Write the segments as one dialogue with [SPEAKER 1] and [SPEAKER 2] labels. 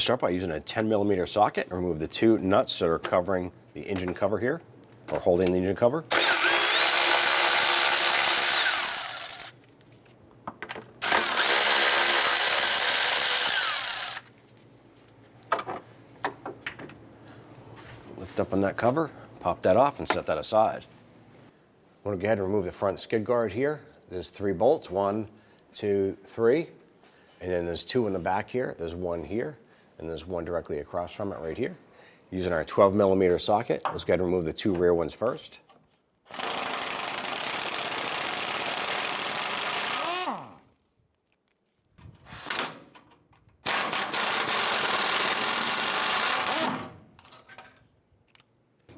[SPEAKER 1] start by using a 10mm socket and remove the two nuts that are covering the engine cover here, or holding the engine cover. Lift up on that cover, pop that off, and set that aside. I'm going to go ahead and remove the front skid guard here. There's 3 bolts, 1, 2, 3. And then there's 2 in the back here. There's 1 here, and there's 1 directly across from it right here. Using our 12mm socket, let's go ahead and remove the 2 rear ones first.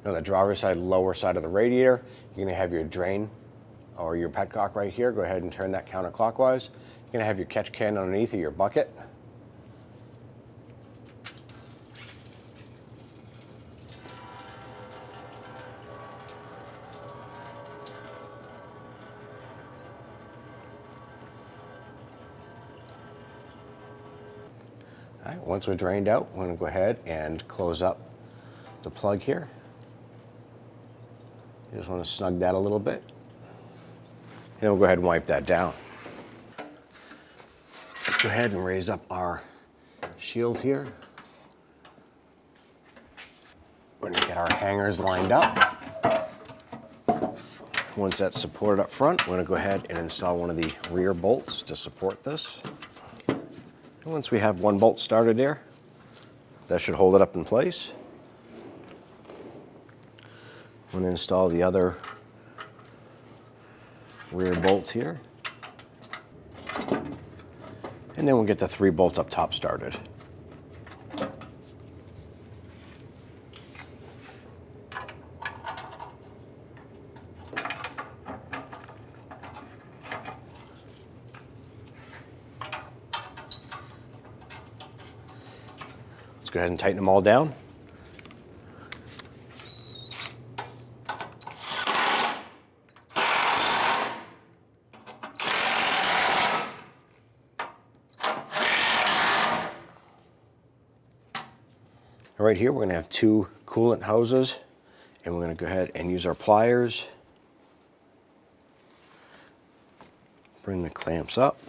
[SPEAKER 1] On the driver's side, lower side of the radiator, you're going to have your drain or your petcock right here. Go ahead and turn that counterclockwise. You're going to have your catch can underneath of your bucket. All right, once we're drained out, we're going to go ahead and close up the plug here. You just want to snug that a little bit. And we'll go ahead and wipe that down. Let's go ahead and raise up our shield here. We're going to get our hangers lined up. Once that's supported up front, we're going to go ahead and install one of the rear bolts to support this. And once we have 1 bolt started there, that should hold it up in place. I'm going to install the other rear bolt here. And then we'll get the 3 bolts up top started. Let's go ahead and tighten them all down. Right here, we're going to have 2 coolant hoses, and we're going to go ahead and use our pliers. Bring the clamps up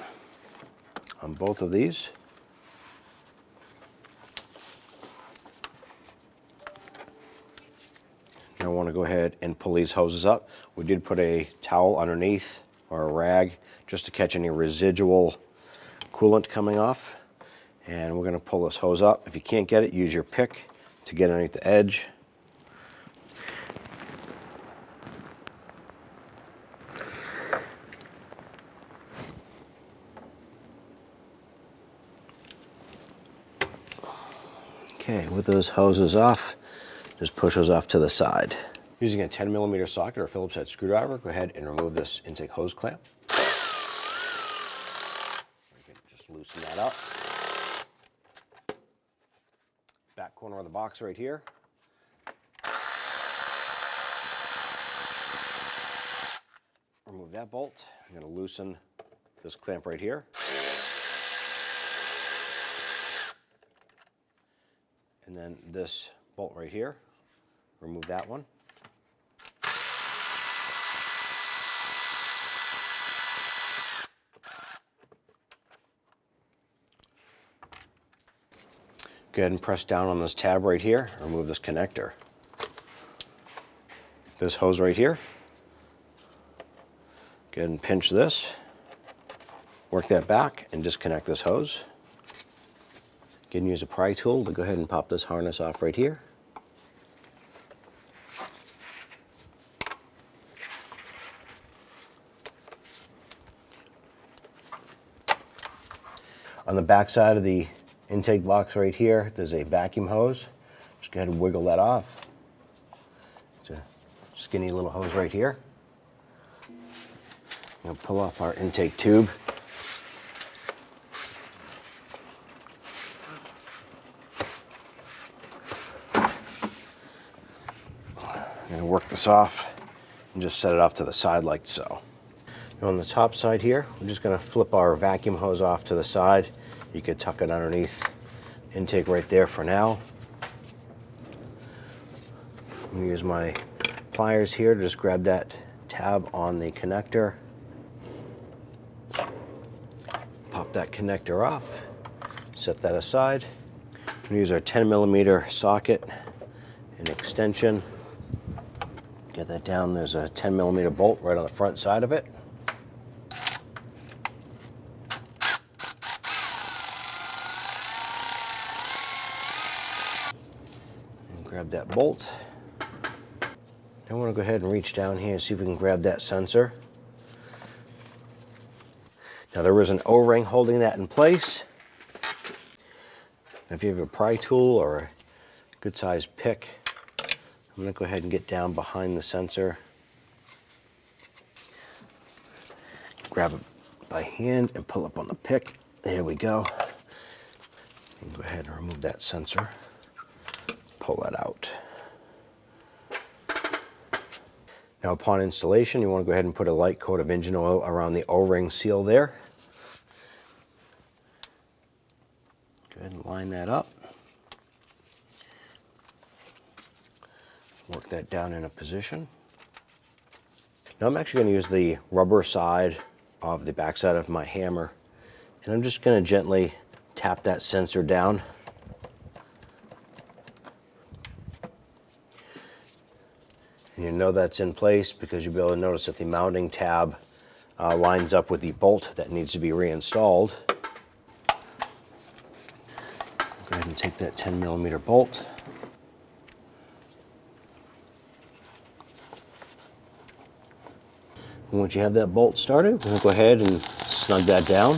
[SPEAKER 1] on both of these. Now I want to go ahead and pull these hoses up. We did put a towel underneath, or a rag, just to catch any residual coolant coming off. And we're going to pull this hose up. If you can't get it, use your pick to get underneath the edge. Okay, with those hoses off, just push those off to the side. Using a 10mm socket or Phillips head screwdriver, go ahead and remove this intake hose clamp. Just loosen that up. Back corner of the box right here. Remove that bolt. I'm going to loosen this clamp right here. And then this bolt right here. Remove that one. Go ahead and press down on this tab right here. Remove this connector. This hose right here. Go ahead and pinch this. Work that back and disconnect this hose. Again, use a pry tool to go ahead and pop this harness off right here. On the back side of the intake box right here, there's a vacuum hose. Just go ahead and wiggle that off. It's a skinny little hose right here. I'm going to pull off our intake tube. I'm going to work this off and just set it off to the side like so. Now on the top side here, we're just going to flip our vacuum hose off to the side. You could tuck it underneath intake right there for now. I'm going to use my pliers here to just grab that tab on the connector. Pop that connector off, set that aside. I'm going to use our 10mm socket and extension. Get that down. There's a 10mm bolt right on the front side of it. And grab that bolt. Now I want to go ahead and reach down here and see if we can grab that sensor. Now there is an O-ring holding that in place. If you have a pry tool or a good sized pick, I'm going to go ahead and get down behind the sensor. Grab it by hand and pull up on the pick. There we go. And go ahead and remove that sensor. Pull that out. Now upon installation, you want to go ahead and put a light coat of engine oil around the O-ring seal there. Go ahead and line that up. Work that down in a position. Now I'm actually going to use the rubber side of the backside of my hammer, and I'm just going to gently tap that sensor down. And you know that's in place because you'll be able to notice that the mounting tab lines up with the bolt that needs to be reinstalled. Go ahead and take that 10mm bolt. And once you have that bolt started, we'll go ahead and snug that down.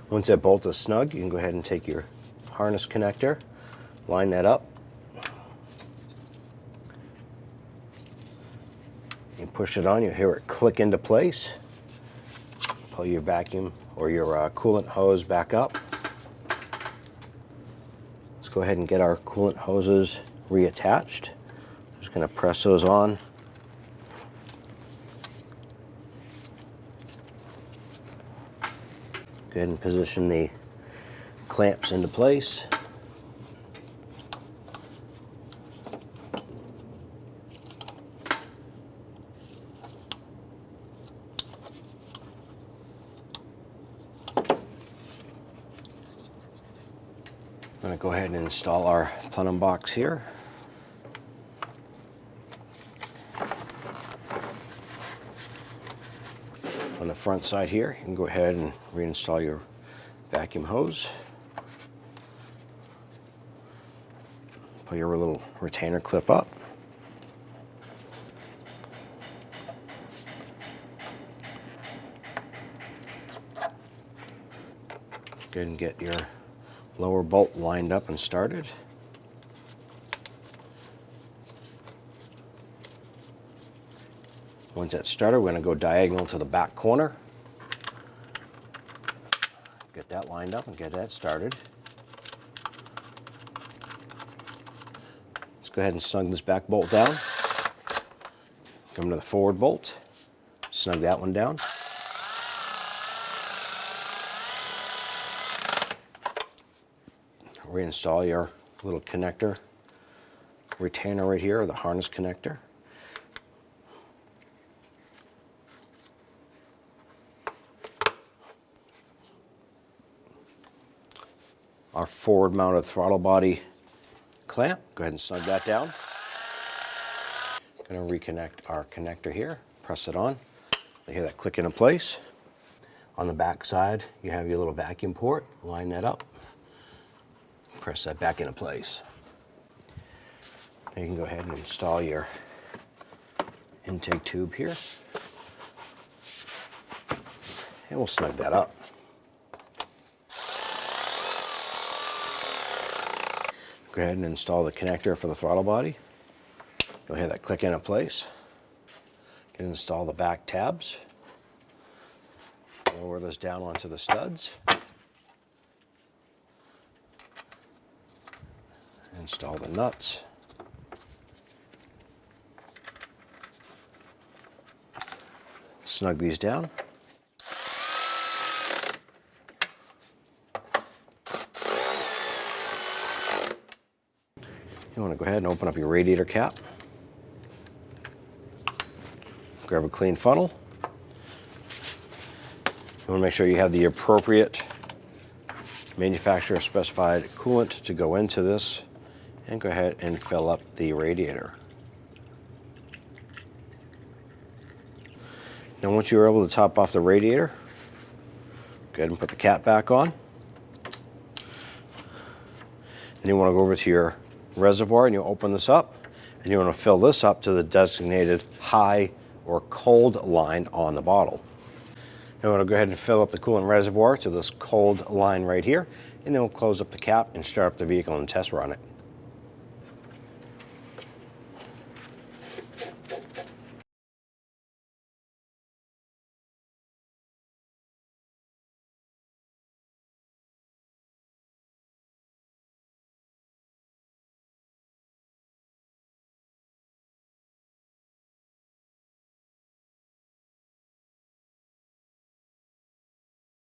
[SPEAKER 1] Once that bolt is snug, you can go ahead and take your harness connector, line that up. You push it on, you'll hear it click into place. Pull your vacuum or your coolant hose back up. Let's go ahead and get our coolant hoses reattached. Just going to press those on. Go ahead and position the clamps into place. I'm going to go ahead and install our plenum box here. On the front side here, you can go ahead and reinstall your vacuum hose. Pull your little retainer clip up. Go ahead and get your lower bolt lined up and started. Once that's started, we're going to go diagonal to the back corner. Get that lined up and get that started. Let's go ahead and snug this back bolt down. Come to the forward bolt, snug that one down. Reinstall your little connector retainer right here, or the harness connector. Our forward mounted throttle body clamp, go ahead and snug that down. Going to reconnect our connector here, press it on. You hear that click into place. On the back side, you have your little vacuum port, line that up. Press that back into place. Now you can go ahead and install your intake tube here. And we'll snug that up. Go ahead and install the connector for the throttle body. You'll hear that click into place. You can install the back tabs. Lower this down onto the studs. Install the nuts. snug these down. You want to go ahead and open up your radiator cap. Grab a clean funnel. You want to make sure you have the appropriate manufacturer specified coolant to go into this, and go ahead and fill up the radiator. Now once you're able to top off the radiator, go ahead and put the cap back on. Then you want to go over to your reservoir and you open this up, and you want to fill this up to the designated high or cold line on the bottle. Now I'm going to go ahead and fill up the coolant reservoir to this cold line right here, and then we'll close up the cap and start up the vehicle and test run it.